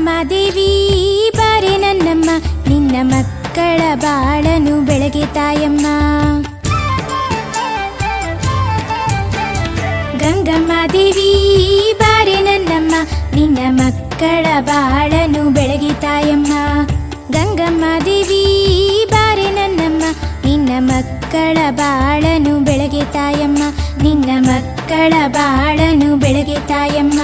ಗಂಗಮ್ಮ ದೇವಿ ಬಾರೆ ನನ್ನಮ್ಮ, ನಿನ್ನ ಮಕ್ಕಳ ಬಾಳನು ಬೆಳಗೆ ತಾಯಮ್ಮ. ಗಂಗಮ್ಮ ದೇವಿ ಬಾರೆ ನನ್ನಮ್ಮ, ನಿನ್ನ ಮಕ್ಕಳ ಬಾಳನು ಬೆಳಗೆ ತಾಯಮ್ಮ. ಗಂಗಮ್ಮ ದೇವಿ ಬಾರೆ ನನ್ನಮ್ಮ, ನಿನ್ನ ಮಕ್ಕಳ ಬಾಳನು ಬೆಳಗೆ ತಾಯಮ್ಮ. ನಿನ್ನ ಮಕ್ಕಳ ಬಾಳನು ಬೆಳಗೆ ತಾಯಮ್ಮ.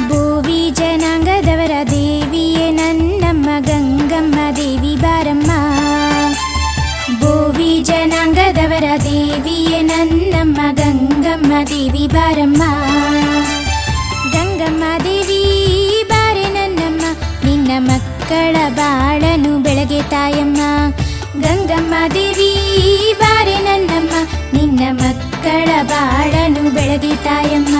ಭೋವಿ ಜನಾಂಗದವರ ದೇವಿಯೇ ನನ್ನಮ್ಮ ಗಂಗಮ್ಮ ದೇವಿ ಬಾರಮ್ಮ. ಭೋವಿ ಜನಾಂಗದವರ ದೇವಿಯೇ ನನ್ನಮ್ಮ ಗಂಗಮ್ಮ ದೇವಿ ಬಾರಮ್ಮ. ಗಂಗಮ್ಮ ದೇವಿ ಬಾರೆ ನನ್ನಮ್ಮ, ನಿನ್ನ ಮಕ್ಕಳ ಬಾಳನು ಬೆಳಗೆ ತಾಯಮ್ಮ. ಗಂಗಮ್ಮ ದೇವಿ ಬಾರೆ ನನ್ನಮ್ಮ, ನಿನ್ನ ಮಕ್ಕಳ ಬಾಳನು ಬೆಳಗೆ ತಾಯಮ್ಮ.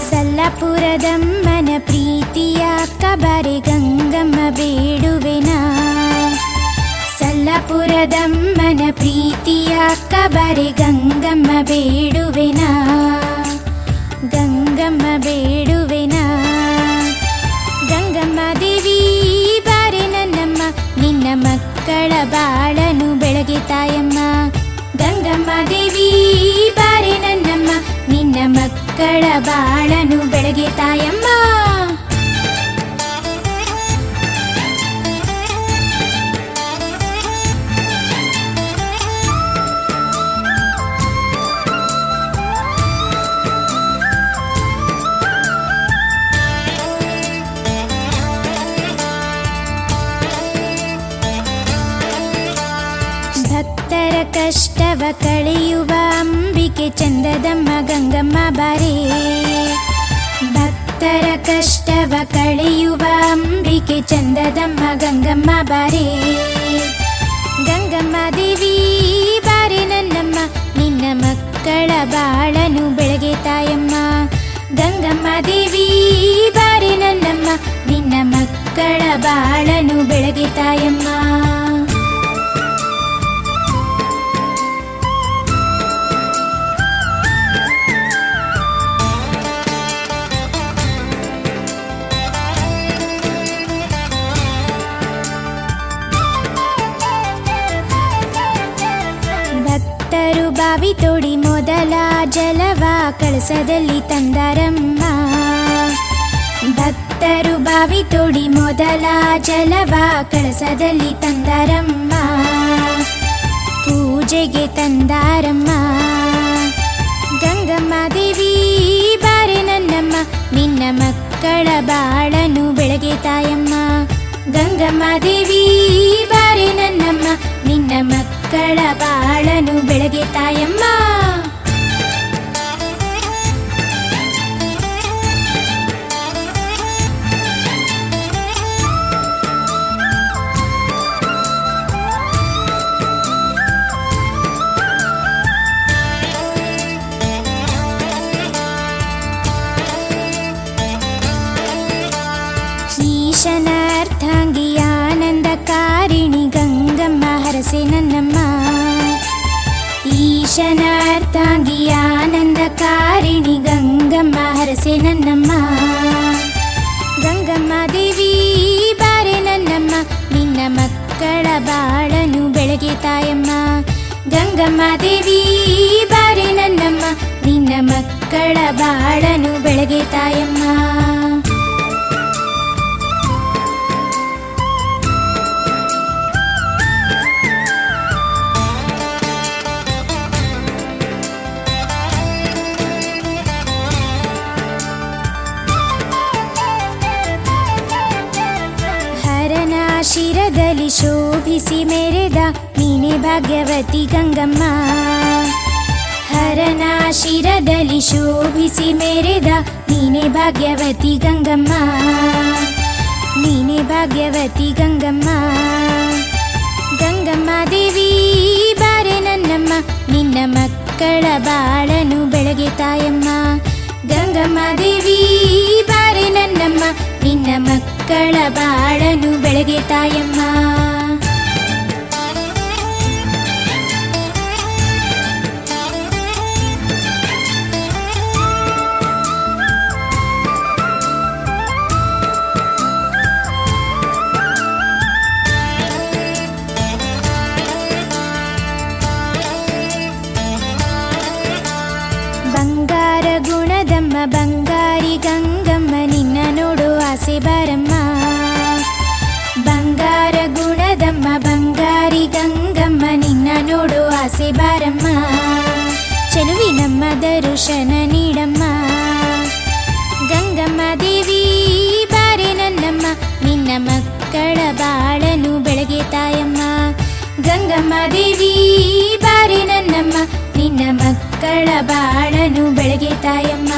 ಸಲ್ಲಾಪುರದಮ್ಮನ ಪ್ರೀತಿಯ ಅಕ್ಕ ಬಾರೆ ಗಂಗಮ್ಮ ಬೇಡುವೆನಾ. ಸಲ್ಲಾಪುರದಮ್ಮನ ಪ್ರೀತಿಯ ಅಕ್ಕ ಬಾರೆ ಗಂಗಮ್ಮ ಬೇಡುವೆನಾ. ಗಂಗಮ್ಮ ಬೇಡುವೆನಾ. ಗಂಗಮ್ಮ ದೇವಿ ಬಾರೆ ನನ್ನಮ್ಮ, ನಿನ್ನ ಮಕ್ಕಳ ಬಾಳನು ಬೆಳಗೆ ತಾಯಮ್ಮ. ಗಂಗಮ್ಮ ದೇವಿ ಬಾರೆ ನನ್ನಮ್ಮ, ನಿನ್ನ ಮಕ್ಕಳ ಬಾಳನು ಬೆಳಗೆ ತಾಯಮ್ಮ. ಭಕ್ತರ ಕಷ್ಟವ ಕಳೆಯುವ ಅಂಬಿಕೆ ಚಂದದಮ್ಮ ಗಂಗಮ್ಮ ಬಾರೆ. ಭಕ್ತರ ಕಷ್ಟವ ಕಳೆಯುವ ಅಂಬಿಕೆ ಚಂದದಮ್ಮ ಗಂಗಮ್ಮ ಬಾರೆ. ಗಂಗಮ್ಮ ದೇವಿ ಬಾರೆ ನನ್ನಮ್ಮ, ನಿನ್ನ ಮಕ್ಕಳ ಬಾಳನು ಬೆಳಗೆ ತಾಯಮ್ಮ. ಗಂಗಮ್ಮ ದೇವಿ ಬಾರೆ ನನ್ನಮ್ಮ, ನಿನ್ನ ಮಕ್ಕಳ ಬಾಳನು ಬೆಳಗೆ ತಾಯಮ್ಮ. ಭಕ್ತರು ಬಾವಿ ತೋಡಿ ಮೊದಲ ಜಲವ ಕಳಸದಲ್ಲಿ ತಂದಾರಮ್ಮ. ಭಕ್ತರು ಬಾವಿ ತೋಡಿ ಮೊದಲ ಜಲವ ಕಳಸದಲ್ಲಿ ತಂದಾರಮ್ಮ. ಪೂಜೆಗೆ ತಂದಾರಮ್ಮ. ಗಂಗಮ್ಮ ದೇವಿ ಬಾರೆ ನನ್ನಮ್ಮ, ನಿನ್ನ ಮಕ್ಕಳ ಬಾಳನು ಬೆಳಗೆ ತಾಯಮ್ಮ. ಗಂಗಮ್ಮ ದೇವಿ ಬಾರೆ ನನ್ನಮ್ಮ, ನಿನ್ನ ಮಕ್ಕಳ ಬಾಳನು ಬೆಳಗೆ ತಾಯಮ್ಮ. ಈಶನ ಅರ್ಥಾಂಗಿ ಆನಂದಕಾರಿಣಿ ಗಂಗಮ್ಮ ಹರಸೆ ನನ್ನಮ್ಮ. ಈಶನ ಅರ್ಥಾಂಗಿ ಆನಂದಕಾರಿಣಿ ಗಂಗಮ್ಮ ಹರಸೆ ನನ್ನಮ್ಮ. ಗಂಗಮ್ಮ ದೇವಿ ಬಾರೆ ನನ್ನಮ್ಮ, ನಿನ್ನ ಮಕ್ಕಳ ಬಾಳನು ಬೆಳಗೆ ತಾಯಮ್ಮ. ಗಂಗಮ್ಮ ದೇವಿ ಬಾರೆ ನನ್ನಮ್ಮ, ನಿನ್ನ ಮಕ್ಕಳ ಬಾಳನು ಬೆಳಗೆ ತಾಯಮ್ಮ. ಶಿರದಲ್ಲಿ ಶೋಭಿಸಿ ಮೆರೆದ ನೀನೆ ಭಾಗ್ಯವತಿ ಗಂಗಮ್ಮ. ಹರನ ಶಿರದಲ್ಲಿ ಶೋಭಿಸಿ ಮೆರೆದ ನೀನೆ ಭಾಗ್ಯವತಿ ಗಂಗಮ್ಮ. ನೀನೆ ಭಾಗ್ಯವತಿ ಗಂಗಮ್ಮ. ಗಂಗಮ್ಮ ದೇವಿ ಬಾರೆ ನನ್ನಮ್ಮ, ನಿನ್ನ ಮಕ್ಕಳ ಬಾಳನು ಬೆಳಗ್ಗೆ ತಾಯಮ್ಮ. ಗಂಗಮ್ಮ ದೇವಿ ಬಾರೆ ನನ್ನಮ್ಮ, ನಿನ್ನ ಮಕ್ಕಳ ಬಾಳನು ಬೆಳಗ್ಗೆ ತಾಯಮ್ಮ. ಬಂಗಾರ ಗುಣದಮ್ಮ ಬಂಗಾರಿ ಗಂಗಮ್ಮ, ನಿನ್ನ ನೋಡು ಆಸೆ ಬಾರಮ್ಮ. ಬಂಗಾರ ಗುಣದಮ್ಮ ಬಂಗಾರಿ ಗಂಗಮ್ಮ, ನಿನ್ನ ನೋಡು ಆಸೆ ಬಾರಮ್ಮ. ಚೆಲುವಿನಮ್ಮ ದರುಶನ ನೀಡಮ್ಮ. ಗಂಗಮ್ಮ ದೇವಿ ಬಾರೆ ನನ್ನಮ್ಮ, ನಿನ್ನ ಮಕ್ಕಳ ಬಾಳನು ಬೆಳಗ್ಗೆ ತಾಯಮ್ಮ. ಗಂಗಮ್ಮ ದೇವಿ ಬಾರೆ ನನ್ನಮ್ಮ, ನಿನ್ನ ಮಕ್ಕಳ ಬಾಳನು ಬೆಳಗ್ಗೆ ತಾಯಮ್ಮ.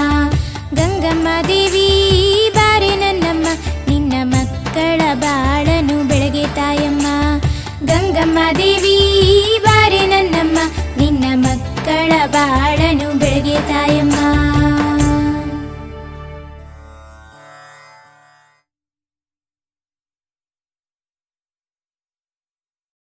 ಗಂಗಮ್ಮ ದೇವಿ ಬಾರೆ ನನ್ನಮ್ಮ, ನಿನ್ನ ಮಕ್ಕಳ ಬಾಳನು ಬೆಳಗ್ಗೆ ತಾಯಮ್ಮ. ಗಂಗಮ್ಮ ದೇವಿ